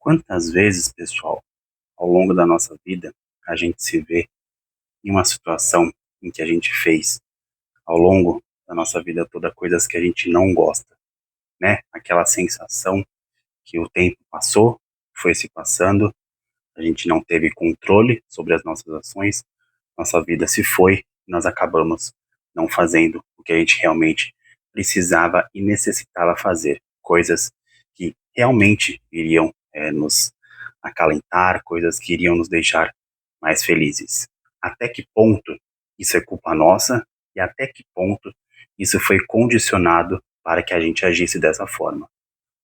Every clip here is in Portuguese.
Quantas vezes, pessoal, ao longo da nossa vida, a gente se vê em uma situação em que a gente fez, ao longo da nossa vida toda, coisas que a gente não gosta, né? Aquela sensação que o tempo passou, foi se passando, a gente não teve controle sobre as nossas ações, nossa vida se foi, nós acabamos não fazendo o que a gente realmente precisava e necessitava fazer, coisas que realmente iriam nos acalentar, coisas que iriam nos deixar mais felizes. Até que ponto isso é culpa nossa e até que ponto isso foi condicionado para que a gente agisse dessa forma.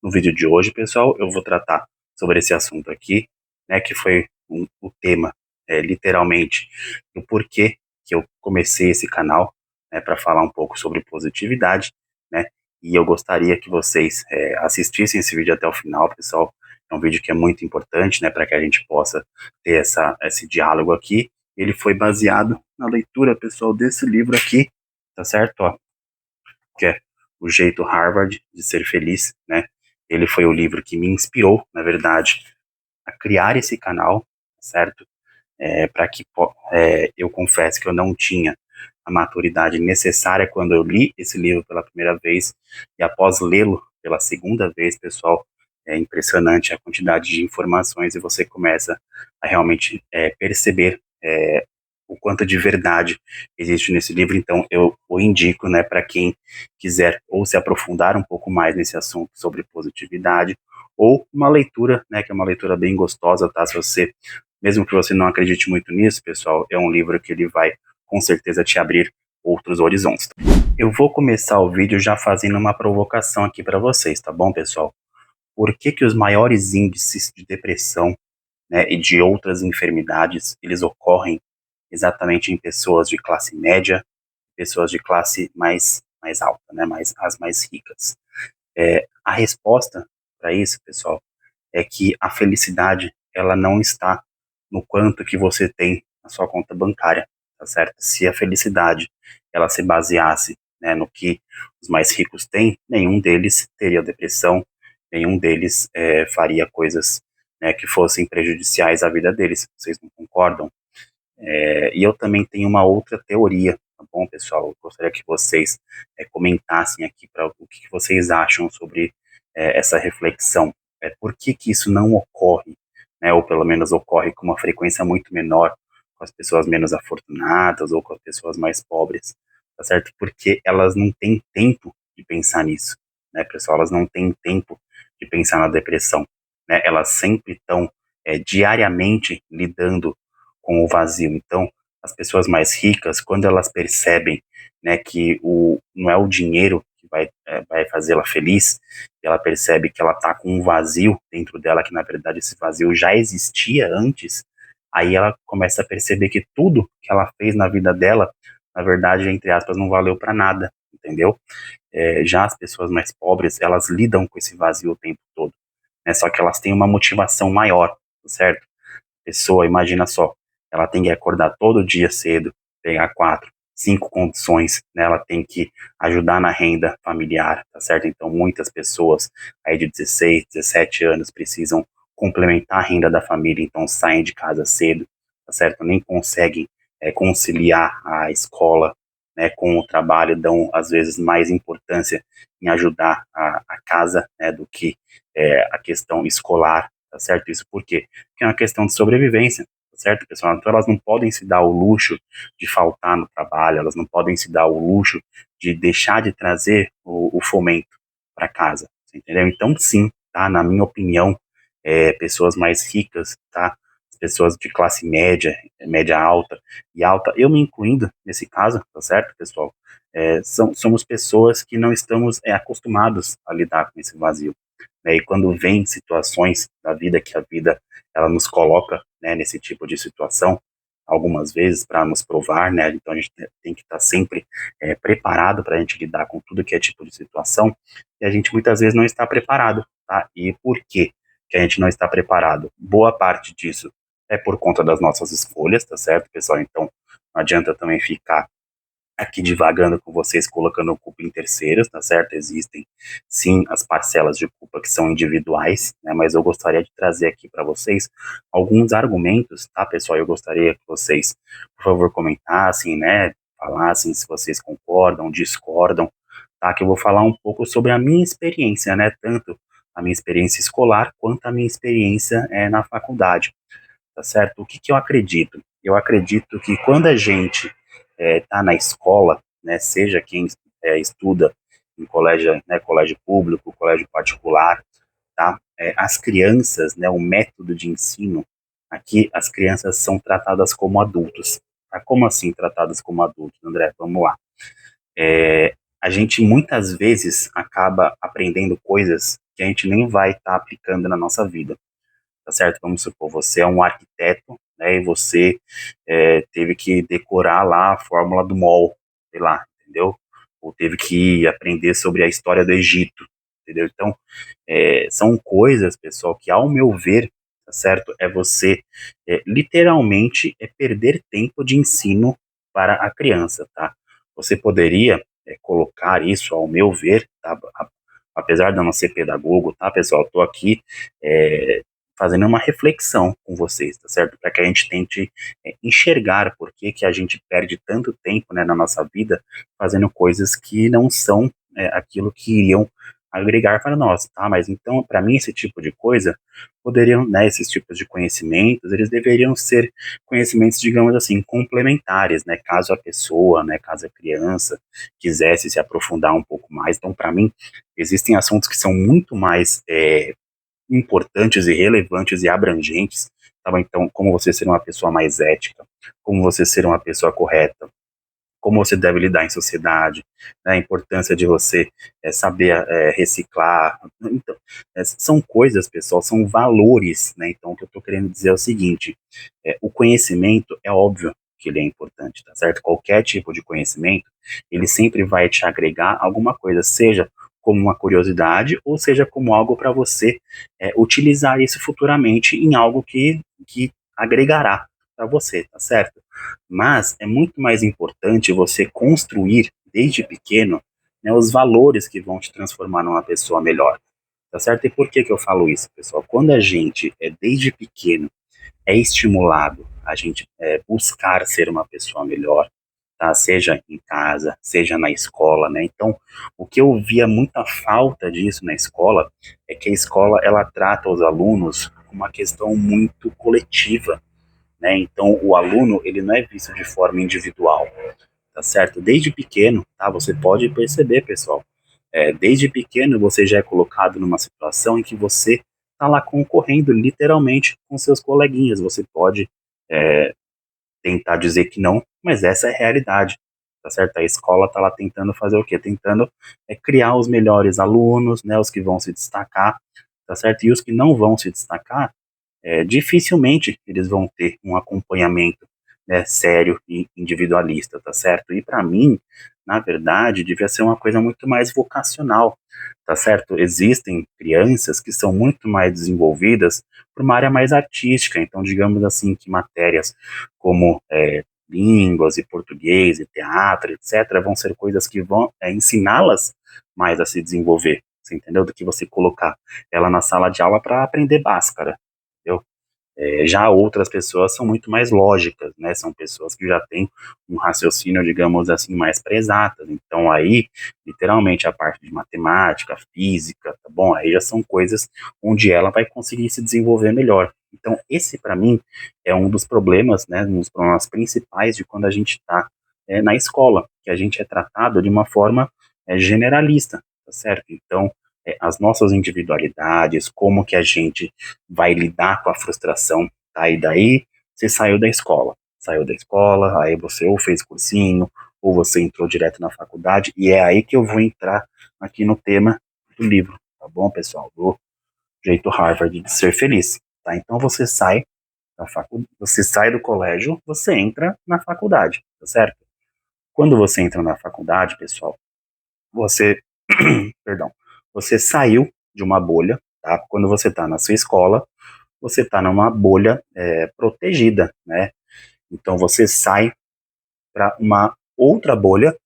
No vídeo de hoje, pessoal, eu vou tratar sobre esse assunto aqui, né, que foi o tema, literalmente, do porquê que eu comecei esse canal, né, para falar um pouco sobre positividade, né, e eu gostaria que vocês assistissem esse vídeo até o final, pessoal. É um vídeo que é muito importante, né, para que a gente possa ter esse diálogo aqui. Ele foi baseado na leitura, pessoal, desse livro aqui, tá certo? Ó, que é O Jeito Harvard de Ser Feliz, né? Ele foi o livro que me inspirou, na verdade, a criar esse canal, certo? Para que eu confesso que eu não tinha a maturidade necessária quando eu li esse livro pela primeira vez, e após lê-lo pela segunda vez, pessoal, é impressionante a quantidade de informações e você começa a realmente perceber o quanto de verdade existe nesse livro. Então eu o indico, né, para quem quiser ou se aprofundar um pouco mais nesse assunto sobre positividade, ou uma leitura, né, que é uma leitura bem gostosa, tá? Se você, mesmo que você não acredite muito nisso, pessoal, é um livro que ele vai com certeza te abrir outros horizontes. Eu vou começar o vídeo já fazendo uma provocação aqui para vocês, tá bom, pessoal? Por que que os maiores índices de depressão, né, e de outras enfermidades, eles ocorrem exatamente em pessoas de classe média, pessoas de classe mais alta, né, as mais ricas? A resposta para isso, pessoal, é que a felicidade, ela não está no quanto que você tem na sua conta bancária, tá certo? Se a felicidade, ela se baseasse, né, no que os mais ricos têm, nenhum deles teria depressão, nenhum deles faria coisas, né, que fossem prejudiciais à vida deles. Vocês não concordam? E eu também tenho uma outra teoria, tá bom, pessoal? Eu gostaria que vocês comentassem aqui para o que vocês acham sobre essa reflexão. Por que que isso não ocorre, né? Ou pelo menos ocorre com uma frequência muito menor com as pessoas menos afortunadas ou com as pessoas mais pobres, tá certo? Porque elas não têm tempo de pensar nisso, né, pessoal? Elas não têm tempo de pensar na depressão, né? Elas sempre estão diariamente lidando com o vazio. Então, as pessoas mais ricas, quando elas percebem, né, que não é o dinheiro que vai fazê-la feliz, ela percebe que ela está com um vazio dentro dela, que na verdade esse vazio já existia antes, aí ela começa a perceber que tudo que ela fez na vida dela, na verdade, entre aspas, não valeu para nada, entendeu? Já as pessoas mais pobres, elas lidam com esse vazio o tempo todo, né? Só que elas têm uma motivação maior, certo? Pessoa, imagina só, ela tem que acordar todo dia cedo, pegar 4, 5 condições, né? Ela tem que ajudar na renda familiar, tá certo? Então, muitas pessoas aí de 16, 17 anos precisam complementar a renda da família, então saem de casa cedo, tá certo? Nem conseguem conciliar a escola, né, com o trabalho, dão às vezes mais importância em ajudar a casa, né, do que a questão escolar, tá certo? Isso por quê? Porque é uma questão de sobrevivência, tá certo, pessoal? Então elas não podem se dar o luxo de faltar no trabalho, elas não podem se dar o luxo de deixar de trazer o fomento para casa, entendeu? Então sim, tá? Na minha opinião, pessoas mais ricas, tá? Pessoas de classe média, média alta e alta, eu me incluindo nesse caso, tá certo, pessoal? Somos pessoas que não estamos acostumados a lidar com esse vazio, né? E quando vem situações da vida que a vida ela nos coloca, né, nesse tipo de situação, algumas vezes para nos provar, né? Então a gente tem que estar sempre preparado para a gente lidar com tudo que é tipo de situação, e a gente muitas vezes não está preparado, tá? E por quê que a gente não está preparado? Boa parte disso é por conta das nossas escolhas, tá certo, pessoal? Então não adianta também ficar aqui divagando com vocês, colocando culpa em terceiros, tá certo? Existem sim as parcelas de culpa que são individuais, né? Mas eu gostaria de trazer aqui para vocês alguns argumentos, tá, pessoal? Eu gostaria que vocês, por favor, comentassem, né? Falassem se vocês concordam, discordam, tá? Que eu vou falar um pouco sobre a minha experiência, né? Tanto a minha experiência escolar quanto a minha experiência na faculdade, tá certo? O que que eu acredito? Eu acredito que quando a gente está na escola, né, seja quem estuda em colégio, né, colégio público, colégio particular, tá? As crianças, né, o método de ensino, aqui as crianças são tratadas como adultos. Tá? Como assim tratadas como adultos, André? Vamos lá. A gente muitas vezes acaba aprendendo coisas que a gente nem vai estar aplicando na nossa vida, tá certo? Vamos supor, você é um arquiteto, né, e você teve que decorar lá a fórmula do mol, sei lá, entendeu? Ou teve que aprender sobre a história do Egito, entendeu? Então, são coisas, pessoal, que ao meu ver, tá certo? É você, literalmente, perder tempo de ensino para a criança, tá? Você poderia colocar isso, ao meu ver, tá? Apesar de eu não ser pedagogo, tá, pessoal? Eu tô aqui é, fazendo uma reflexão com vocês, tá certo? Para que a gente tente enxergar por que que a gente perde tanto tempo, né, na nossa vida fazendo coisas que não são aquilo que iriam agregar para nós, tá? Mas então, para mim, esse tipo de coisa poderiam, né, esses tipos de conhecimentos, eles deveriam ser conhecimentos, digamos assim, complementares, né? Caso a pessoa, né, caso a criança quisesse se aprofundar um pouco mais. Então, para mim, existem assuntos que são muito mais importantes e relevantes e abrangentes, tá bom? Então, como você ser uma pessoa mais ética, como você ser uma pessoa correta, como você deve lidar em sociedade, né, a importância de você saber reciclar. Então, são coisas, pessoal, são valores, né? Então, o que eu estou querendo dizer é o seguinte: o conhecimento é óbvio que ele é importante, tá certo? Qualquer tipo de conhecimento, ele sempre vai te agregar alguma coisa, seja como uma curiosidade ou seja como algo para você utilizar isso futuramente em algo que agregará para você, tá certo? Mas é muito mais importante você construir desde pequeno, né, os valores que vão te transformar numa pessoa melhor, tá certo? E por que que eu falo isso, pessoal? Quando a gente desde pequeno é estimulado a gente buscar ser uma pessoa melhor, tá? Seja em casa, seja na escola, né? Então, o que eu via muita falta disso na escola é que a escola ela trata os alunos com uma questão muito coletiva, né? Então, o aluno ele não é visto de forma individual, tá certo? Desde pequeno, tá? Você pode perceber, pessoal. Desde pequeno você já é colocado numa situação em que você está lá concorrendo literalmente com seus coleguinhas. Você pode é, tentar dizer que não, mas essa é a realidade, tá certo? A escola está lá tentando fazer o quê? Tentando criar os melhores alunos, né? Os que vão se destacar, tá certo? E os que não vão se destacar, dificilmente eles vão ter um acompanhamento, né, sério e individualista, tá certo? E para mim, na verdade, devia ser uma coisa muito mais vocacional, tá certo? Existem crianças que são muito mais desenvolvidas por uma área mais artística, então digamos assim que matérias como línguas e português e teatro, etc., vão ser coisas que vão ensiná-las mais a se desenvolver, você entendeu? Do que você colocar ela na sala de aula para aprender Bhaskara, entendeu? Já outras pessoas são muito mais lógicas, né? São pessoas que já têm um raciocínio, digamos assim, mais exatas. Então aí, literalmente, a parte de matemática, física, tá bom? Aí já são coisas onde ela vai conseguir se desenvolver melhor. Então esse, para mim, é um dos problemas, né? Um dos problemas principais de quando a gente está na escola, que a gente é tratado de uma forma generalista, tá certo? Então as nossas individualidades, como que a gente vai lidar com a frustração, tá? E daí você saiu da escola, aí você ou fez cursinho, ou você entrou direto na faculdade, e é aí que eu vou entrar aqui no tema do livro, tá bom, pessoal? Do jeito Harvard de ser feliz, tá? Então você sai do colégio, você entra na faculdade, tá certo? Quando você entra na faculdade, pessoal, você, perdão, você saiu de uma bolha, tá? Quando você está na sua escola, você está numa bolha protegida, né? Então você sai para uma outra bolha,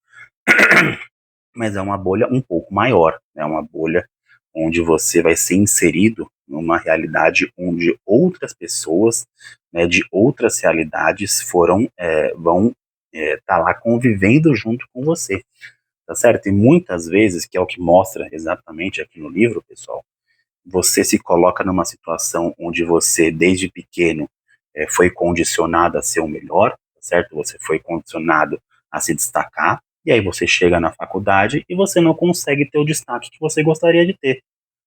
mas é uma bolha um pouco maior, é uma bolha onde você vai ser inserido numa realidade onde outras pessoas, né, de outras realidades vão estar lá convivendo junto com você, tá certo? E muitas vezes, que é o que mostra exatamente aqui no livro, pessoal, você se coloca numa situação onde você, desde pequeno, foi condicionado a ser o melhor, tá certo? Você foi condicionado a se destacar, e aí você chega na faculdade e você não consegue ter o destaque que você gostaria de ter,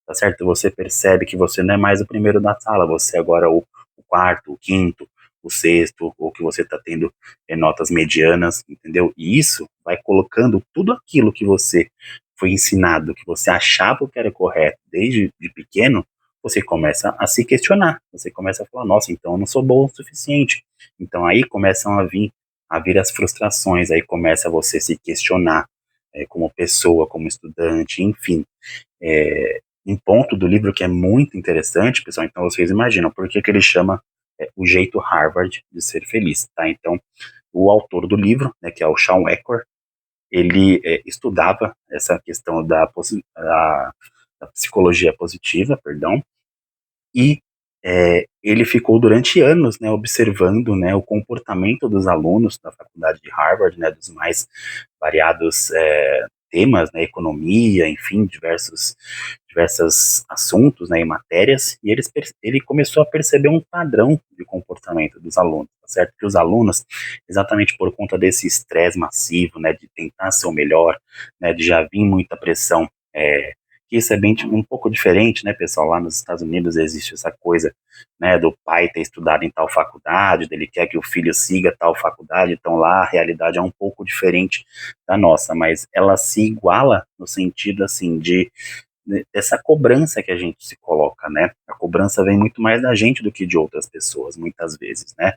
tá certo? Você percebe que você não é mais o primeiro da sala, você agora é o quarto, o quinto, o sexto, ou que você está tendo notas medianas, entendeu? E isso vai colocando tudo aquilo que você foi ensinado, que você achava que era correto desde de pequeno, você começa a se questionar, você começa a falar, nossa, então eu não sou bom o suficiente. Então aí começam a vir as frustrações, aí começa você se questionar como pessoa, como estudante, enfim. Um ponto do livro que é muito interessante, pessoal, então vocês imaginam por que ele chama o jeito Harvard de ser feliz, tá? Então, o autor do livro, né, que é o Sean Ecker, ele estudava essa questão da psicologia positiva, perdão, e ele ficou durante anos, né, observando, né, o comportamento dos alunos da faculdade de Harvard, né, dos mais variados temas, né, economia, enfim, diversos assuntos, né, e matérias, e ele começou a perceber um padrão de comportamento dos alunos, tá certo? Que os alunos, exatamente por conta desse estresse massivo, né, de tentar ser o melhor, né, de já vir muita pressão, que isso é bem um pouco diferente, né, pessoal? Lá nos Estados Unidos existe essa coisa, né, do pai ter estudado em tal faculdade, ele quer que o filho siga tal faculdade, então lá a realidade é um pouco diferente da nossa, mas ela se iguala no sentido, assim, dessa cobrança que a gente se coloca, né? A cobrança vem muito mais da gente do que de outras pessoas, muitas vezes, né?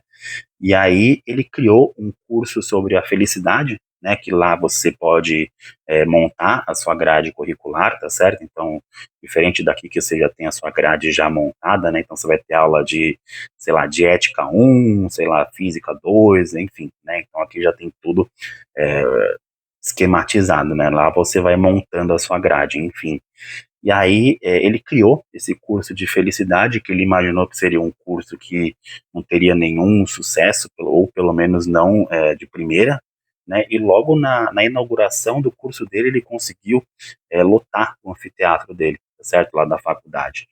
E aí ele criou um curso sobre a felicidade, né, que lá você pode montar a sua grade curricular, tá certo? Então, diferente daqui que você já tem a sua grade já montada, né, então você vai ter aula de, sei lá, de ética 1, sei lá, física 2, enfim, né, então aqui já tem tudo é, esquematizado, né, lá você vai montando a sua grade, enfim. E aí ele criou esse curso de felicidade, que ele imaginou que seria um curso que não teria nenhum sucesso, ou pelo menos não de primeira, né? E logo na inauguração do curso dele, ele conseguiu lotar o anfiteatro dele, tá certo? Lá da faculdade.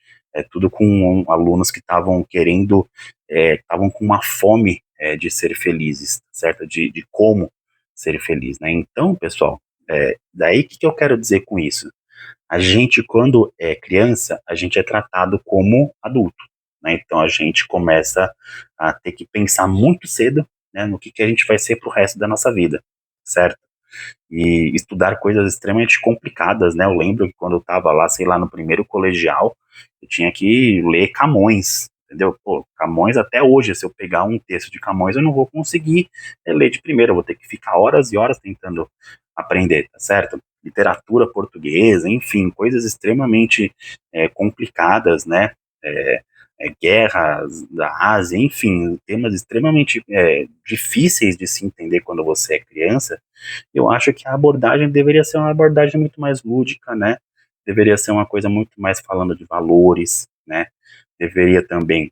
Tudo com alunos que estavam querendo, estavam com uma fome de ser felizes, tá certo? De como ser feliz, né? Então, pessoal, daí o que eu quero dizer com isso? A gente, quando é criança, a gente é tratado como adulto, né? Então a gente começa a ter que pensar muito cedo, né, no que a gente vai ser pro resto da nossa vida, certo? E estudar coisas extremamente complicadas, né? Eu lembro que quando eu estava lá, sei lá, no primeiro colegial, eu tinha que ler Camões, entendeu? Pô, Camões até hoje, se eu pegar um texto de Camões, eu não vou conseguir ler de primeira, eu vou ter que ficar horas e horas tentando aprender, tá certo? Literatura portuguesa, enfim, coisas extremamente complicadas, né? É, guerras da Ásia, enfim, temas extremamente difíceis de se entender quando você é criança. Eu acho que a abordagem deveria ser uma abordagem muito mais lúdica, né? Deveria ser uma coisa muito mais falando de valores, né? Deveria também,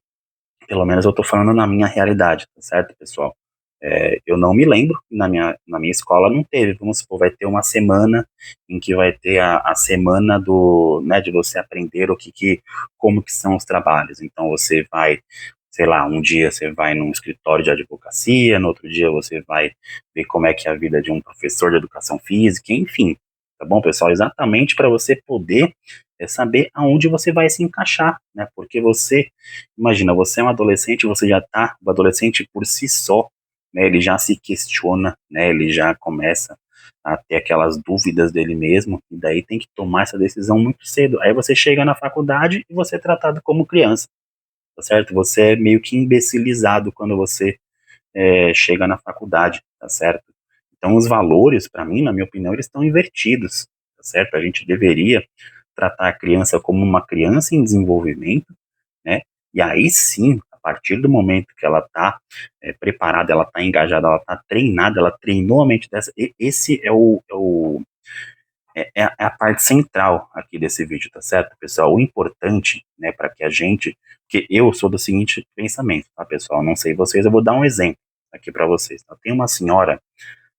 pelo menos eu estou falando na minha realidade, tá certo, pessoal? Eu não me lembro, na minha escola não teve, vamos supor, vai ter uma semana em que vai ter a semana né, de você aprender como que são os trabalhos. Então você vai, sei lá, um dia você vai num escritório de advocacia, no outro dia você vai ver como é que é a vida de um professor de educação física, enfim, tá bom, pessoal? Exatamente para você poder saber aonde você vai se encaixar, né? Porque imagina, você é um adolescente, você já tá, o adolescente por si só, né, ele já se questiona, né, ele já começa a ter aquelas dúvidas dele mesmo, e daí tem que tomar essa decisão muito cedo. Aí você chega na faculdade e você é tratado como criança, tá certo? Você é meio que imbecilizado quando você chega na faculdade, tá certo? Então os valores, para mim, na minha opinião, eles estão invertidos, tá certo? A gente deveria tratar a criança como uma criança em desenvolvimento, né? E aí sim, a partir do momento que ela está preparada, ela está engajada, ela está treinada, ela treinou a mente dessa. Esse é a parte central aqui desse vídeo, tá certo, pessoal? O importante, né, para que a gente, que eu sou do seguinte pensamento, tá, pessoal? Não sei vocês, eu vou dar um exemplo aqui para vocês. Tá? Tem uma senhora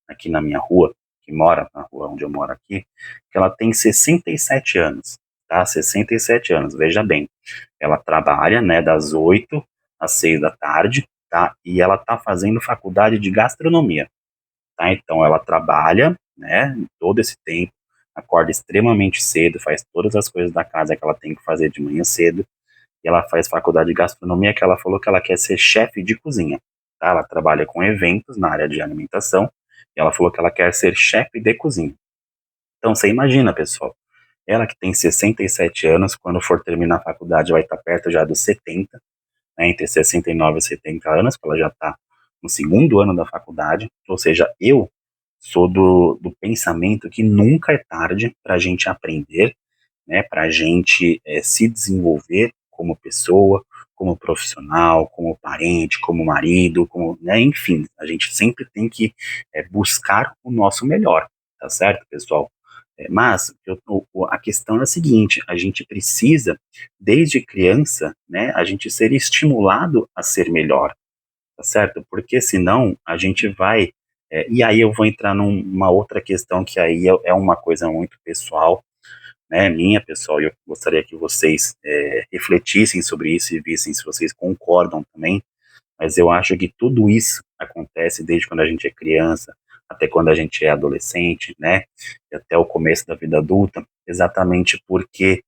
aqui na minha rua, que mora na rua onde eu moro aqui, que ela tem 67 anos, tá? 67 anos, veja bem. Ela trabalha, né, das 8 às 6 da tarde, tá? E ela tá fazendo faculdade de gastronomia, tá? Então ela trabalha, né, todo esse tempo, acorda extremamente cedo, faz todas as coisas da casa que ela tem que fazer de manhã cedo, e ela faz faculdade de gastronomia, que ela falou que ela quer ser chefe de cozinha, tá? Ela trabalha com eventos na área de alimentação, e ela falou que ela quer ser chefe de cozinha. Então você imagina, pessoal, ela que tem 67 anos, quando for terminar a faculdade vai estar perto já dos 70, né, entre 69 e 70 anos, porque ela já está no segundo ano da faculdade, ou seja, eu sou do pensamento que nunca é tarde para a gente aprender, né, para a gente se desenvolver como pessoa, como profissional, como parente, como marido, como, né, enfim, a gente sempre tem que buscar o nosso melhor, tá certo, pessoal? Mas a questão é a seguinte: a gente precisa, desde criança, né, a gente ser estimulado a ser melhor, tá certo? Porque senão a gente vai. E aí eu vou entrar numa outra questão que aí é uma coisa muito pessoal, né, minha, pessoal, e eu gostaria que vocês refletissem sobre isso e vissem se vocês concordam também, mas eu acho que tudo isso acontece desde quando a gente é criança, até quando a gente é adolescente, né, e até o começo da vida adulta, exatamente porque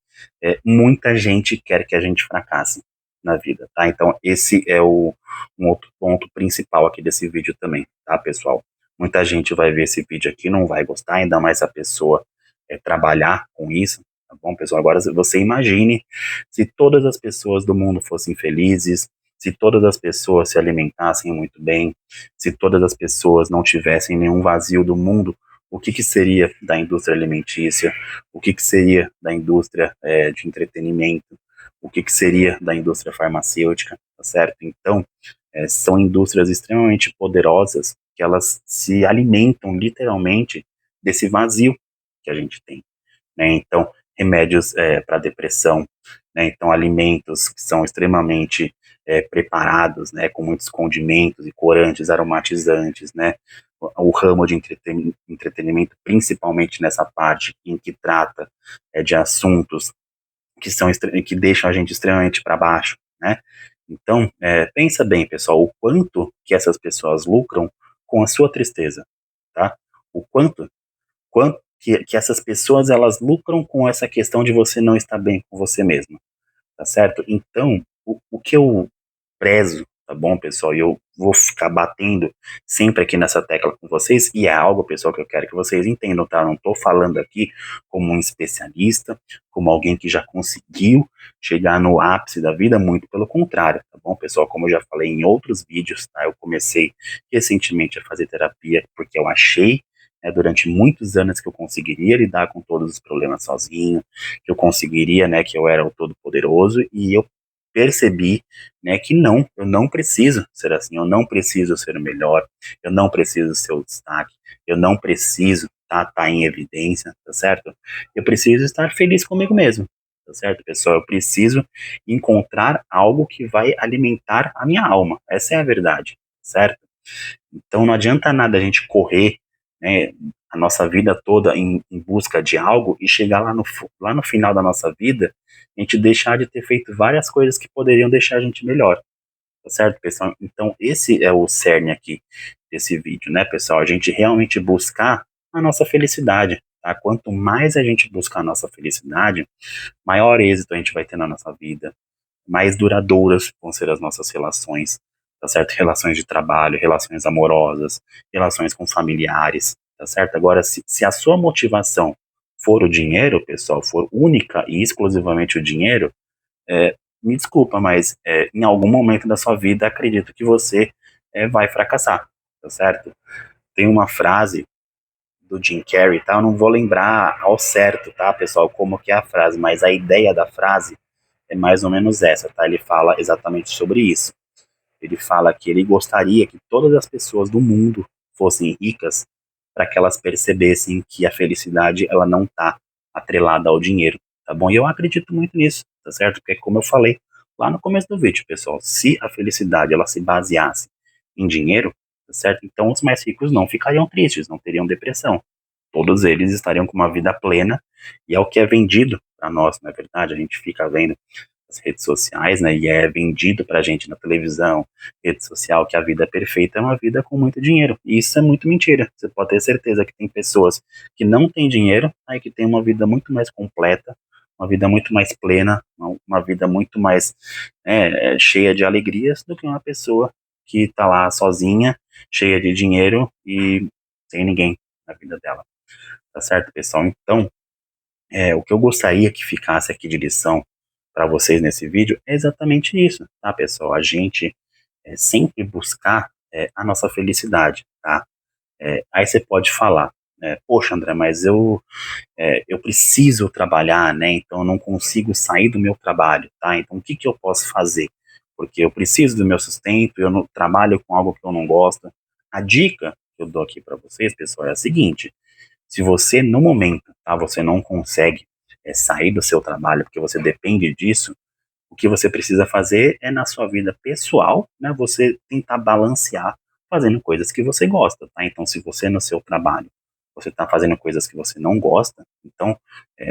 muita gente quer que a gente fracasse na vida, tá? Então esse é um outro ponto principal aqui desse vídeo também, tá, pessoal? Muita gente vai ver esse vídeo aqui, não vai gostar, ainda mais a pessoa trabalhar com isso, tá bom, pessoal? Agora você imagine se todas as pessoas do mundo fossem felizes, se todas as pessoas se alimentassem muito bem, se todas as pessoas não tivessem nenhum vazio do mundo, o que seria da indústria alimentícia, o que seria da indústria de entretenimento, o que seria da indústria farmacêutica, tá certo? Então, são indústrias extremamente poderosas que elas se alimentam literalmente desse vazio que a gente tem, né? Então, remédios para depressão, né? Então, alimentos que são extremamente preparados, né? Com muitos condimentos e corantes, aromatizantes, né? O ramo de entretenimento, principalmente nessa parte em que trata de assuntos que deixam a gente extremamente para baixo, né? Então, pensa bem, pessoal, o quanto que essas pessoas lucram com a sua tristeza, tá? O quanto que essas pessoas elas lucram com essa questão de você não estar bem com você mesmo, tá certo? Então, o que eu prezo, tá bom, pessoal? E eu vou ficar batendo sempre aqui nessa tecla com vocês, e é algo, pessoal, que eu quero que vocês entendam, tá? Eu não tô falando aqui como um especialista, como alguém que já conseguiu chegar no ápice da vida, muito pelo contrário, tá bom, pessoal? Como eu já falei em outros vídeos, tá? Eu comecei recentemente a fazer terapia porque eu achei durante muitos anos que eu conseguiria lidar com todos os problemas sozinho, que eu conseguiria, né, que eu era o todo-poderoso, e eu percebi, né, que não, eu não preciso ser assim, eu não preciso ser o melhor, eu não preciso ser o destaque, eu não preciso tá em evidência, tá certo? Eu preciso estar feliz comigo mesmo, tá certo, pessoal? Eu preciso encontrar algo que vai alimentar a minha alma, essa é a verdade, certo? Então não adianta nada a gente correr, né, a nossa vida toda em busca de algo e chegar lá no final da nossa vida, a gente deixar de ter feito várias coisas que poderiam deixar a gente melhor, tá certo, pessoal? Então esse é o cerne aqui desse vídeo, né, pessoal? A gente realmente buscar a nossa felicidade, tá? Quanto mais a gente buscar a nossa felicidade, maior êxito a gente vai ter na nossa vida, mais duradouras vão ser as nossas relações, tá certo? Relações de trabalho, relações amorosas, relações com familiares, tá certo? Agora, se a sua motivação for o dinheiro, pessoal, for única e exclusivamente o dinheiro, me desculpa, mas em algum momento da sua vida acredito que você vai fracassar, tá certo? Tem uma frase do Jim Carrey, tá? Eu não vou lembrar ao certo, tá, pessoal, como que é a frase, mas a ideia da frase é mais ou menos essa, tá? Ele fala exatamente sobre isso. Ele fala que ele gostaria que todas as pessoas do mundo fossem ricas para que elas percebessem que a felicidade ela não está atrelada ao dinheiro, tá bom? E eu acredito muito nisso, tá certo? Porque como eu falei lá no começo do vídeo, pessoal, se a felicidade ela se baseasse em dinheiro, tá certo? Então os mais ricos não ficariam tristes, não teriam depressão. Todos eles estariam com uma vida plena e é o que é vendido para nós, não é verdade? A gente fica vendo as redes sociais, né? E é vendido pra gente na televisão, rede social, que a vida perfeita é uma vida com muito dinheiro. E isso é muito mentira. Você pode ter certeza que tem pessoas que não têm dinheiro, aí que tem uma vida muito mais completa, uma vida muito mais plena, uma vida muito mais cheia de alegrias do que uma pessoa que está lá sozinha, cheia de dinheiro e sem ninguém na vida dela. Tá certo, pessoal? Então, o que eu gostaria que ficasse aqui de lição para vocês nesse vídeo é exatamente isso, tá, pessoal? A gente sempre buscar a nossa felicidade, tá? Aí você pode falar, poxa, André, mas eu preciso trabalhar, né? Então eu não consigo sair do meu trabalho, tá? Então o que que eu posso fazer? Porque eu preciso do meu sustento, eu não trabalho com algo que eu não gosto. A dica que eu dou aqui para vocês, pessoal, é a seguinte: se você, no momento, tá, você não consegue sair do seu trabalho porque você depende disso, o que você precisa fazer é, na sua vida pessoal, né, você tentar balancear fazendo coisas que você gosta, tá? Então, se você no seu trabalho, você está fazendo coisas que você não gosta, então,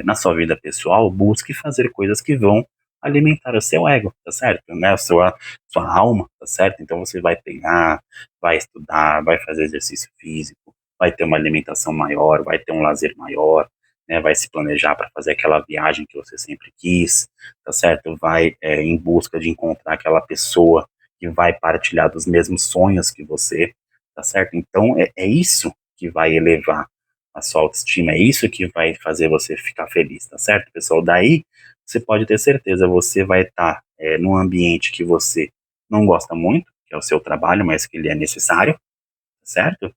na sua vida pessoal, busque fazer coisas que vão alimentar o seu ego, tá certo? Né? A sua alma, tá certo? Então, você vai pegar, vai estudar, vai fazer exercício físico, vai ter uma alimentação maior, vai ter um lazer maior, né? Vai se planejar para fazer aquela viagem que você sempre quis, tá certo? Vai em busca de encontrar aquela pessoa que vai partilhar dos mesmos sonhos que você, tá certo? Então é isso que vai elevar a sua autoestima, é isso que vai fazer você ficar feliz, tá certo, pessoal? Daí você pode ter certeza, você vai estar num ambiente que você não gosta muito, que é o seu trabalho, mas que ele é necessário, certo?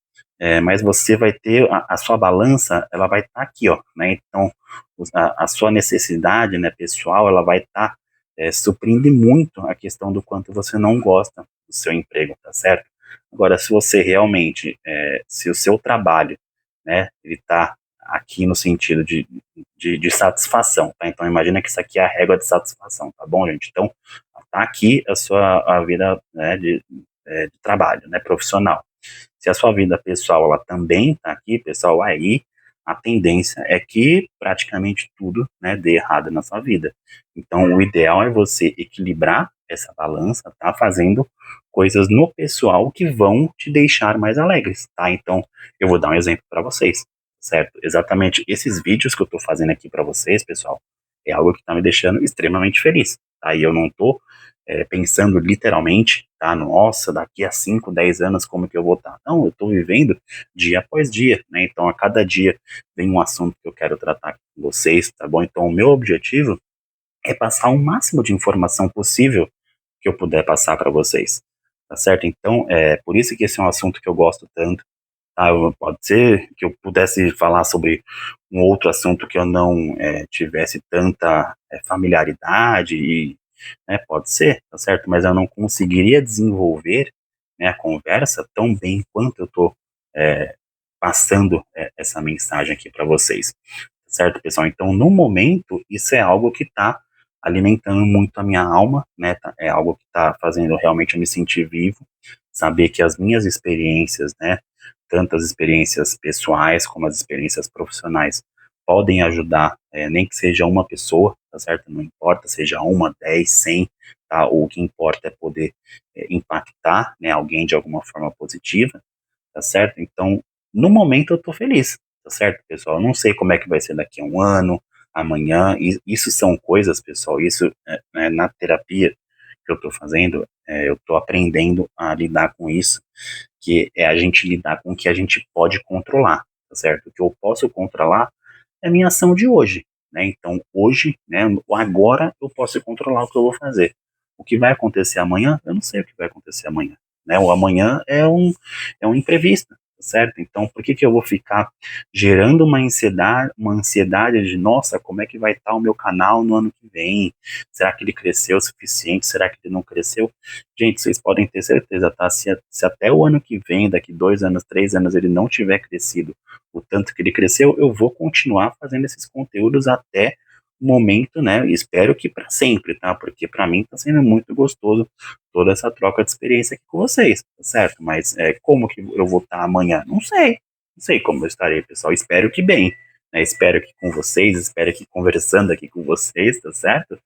Mas você vai ter a sua balança, ela vai estar aqui, ó, né? Então, a sua necessidade, né, pessoal, ela vai estar suprindo muito a questão do quanto você não gosta do seu emprego, tá certo? Agora, se você realmente, se o seu trabalho, né, ele está aqui no sentido de satisfação, tá? Então, imagina que isso aqui é a régua de satisfação, tá bom, gente? Então, tá aqui a vida, né, de trabalho, né, profissional. Se a sua vida pessoal ela também está aqui, pessoal, aí a tendência é que praticamente tudo, né, dê errado na sua vida. Então, o ideal é você equilibrar essa balança, tá? Fazendo coisas no pessoal que vão te deixar mais alegres, tá? Então, eu vou dar um exemplo para vocês, certo? Exatamente esses vídeos que eu estou fazendo aqui para vocês, pessoal, é algo que está me deixando extremamente feliz, tá? E eu não estou pensando literalmente, tá? Nossa, daqui a 5, 10 anos como que eu vou estar? Não, eu estou vivendo dia após dia, né? Então a cada dia vem um assunto que eu quero tratar com vocês, tá bom? Então o meu objetivo é passar o máximo de informação possível que eu puder passar para vocês, tá certo? Então por isso que esse é um assunto que eu gosto tanto, tá? Pode ser que eu pudesse falar sobre um outro assunto que eu não tivesse tanta familiaridade e pode ser, tá certo? Mas eu não conseguiria desenvolver, né, a conversa tão bem quanto eu estou passando essa mensagem aqui para vocês, tá certo, pessoal? Então, no momento, isso é algo que está alimentando muito a minha alma, né? É algo que está fazendo realmente eu me sentir vivo, saber que as minhas experiências, né, tanto as experiências pessoais como as experiências profissionais, podem ajudar, nem que seja uma pessoa, tá certo? Não importa, seja uma, 10, 100, tá? O que importa é poder impactar, né, alguém de alguma forma positiva, tá certo? Então, no momento eu tô feliz, tá certo, pessoal? Eu não sei como é que vai ser daqui a um ano, amanhã, isso são coisas, pessoal, isso na terapia que eu tô fazendo, eu tô aprendendo a lidar com isso, que é a gente lidar com o que a gente pode controlar, tá certo? O que eu posso controlar é a minha ação de hoje, né? Então, hoje, né, agora eu posso controlar o que eu vou fazer. O que vai acontecer amanhã, eu não sei o que vai acontecer amanhã, né? O amanhã é um imprevisto, certo? Então, por que que eu vou ficar gerando uma ansiedade de, nossa, como é que vai estar o meu canal no ano que vem? Será que ele cresceu o suficiente? Será que ele não cresceu? Gente, vocês podem ter certeza, tá? Se até o ano que vem, daqui 2 anos, 3 anos, ele não tiver crescido o tanto que ele cresceu, eu vou continuar fazendo esses conteúdos até o momento, né? Espero que para sempre, tá? Porque para mim tá sendo muito gostoso toda essa troca de experiência aqui com vocês, tá certo? Mas como que eu vou estar amanhã? Não sei. Não sei como eu estarei, pessoal. Espero que bem. Né? Espero que com vocês, espero que conversando aqui com vocês, tá certo?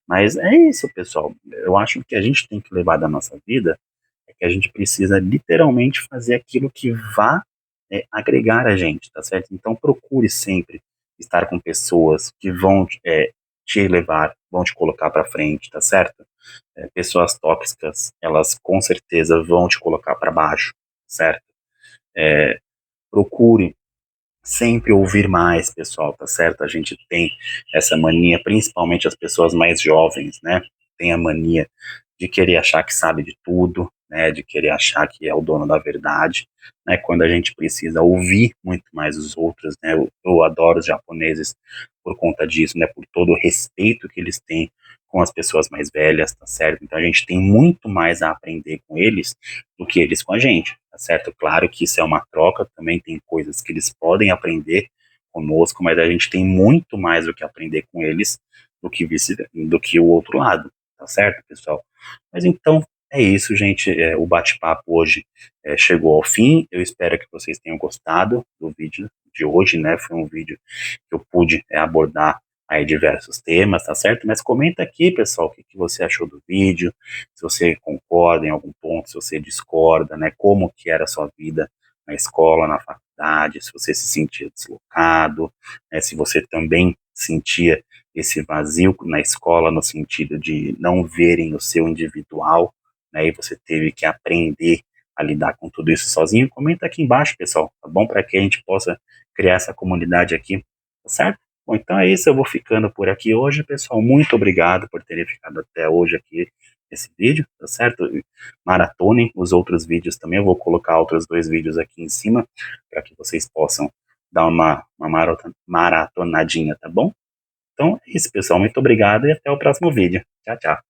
Mas é isso, pessoal. Eu acho que a gente tem que levar da nossa vida é que a gente precisa literalmente fazer aquilo que vá agregar a gente, tá certo? Então procure sempre estar com pessoas que vão te elevar, vão te colocar para frente, tá certo? Pessoas tóxicas, elas com certeza vão te colocar para baixo, certo? Procure sempre ouvir mais, pessoal, tá certo? A gente tem essa mania, principalmente as pessoas mais jovens, né? Tem a mania de querer achar que sabe de tudo, né? De querer achar que é o dono da verdade, né? Quando a gente precisa ouvir muito mais os outros, né? Eu adoro os japoneses por conta disso, né? Por todo o respeito que eles têm com as pessoas mais velhas, tá certo? Então a gente tem muito mais a aprender com eles do que eles com a gente, tá certo? Claro que isso é uma troca, também tem coisas que eles podem aprender conosco, mas a gente tem muito mais o que aprender com eles do que o outro lado, tá certo, pessoal? Mas então é isso, gente. O bate-papo hoje chegou ao fim. Eu espero que vocês tenham gostado do vídeo de hoje, né? Foi um vídeo que eu pude abordar aí diversos temas, tá certo? Mas comenta aqui, pessoal, o que que você achou do vídeo, se você concorda em algum ponto, se você discorda, né? Como que era a sua vida na escola, na faculdade, se você se sentia deslocado, né? Se você também sentia esse vazio na escola no sentido de não verem o seu individual, né? E você teve que aprender a lidar com tudo isso sozinho. Comenta aqui embaixo, pessoal, tá bom? Para que a gente possa criar essa comunidade aqui, tá certo? Bom, então é isso, eu vou ficando por aqui hoje, pessoal. Muito obrigado por terem ficado até hoje aqui nesse vídeo, tá certo? Maratonem os outros vídeos também. Eu vou colocar outros 2 vídeos aqui em cima para que vocês possam dar uma maratonadinha, tá bom? Então é isso, pessoal. Muito obrigado e até o próximo vídeo. Tchau, tchau.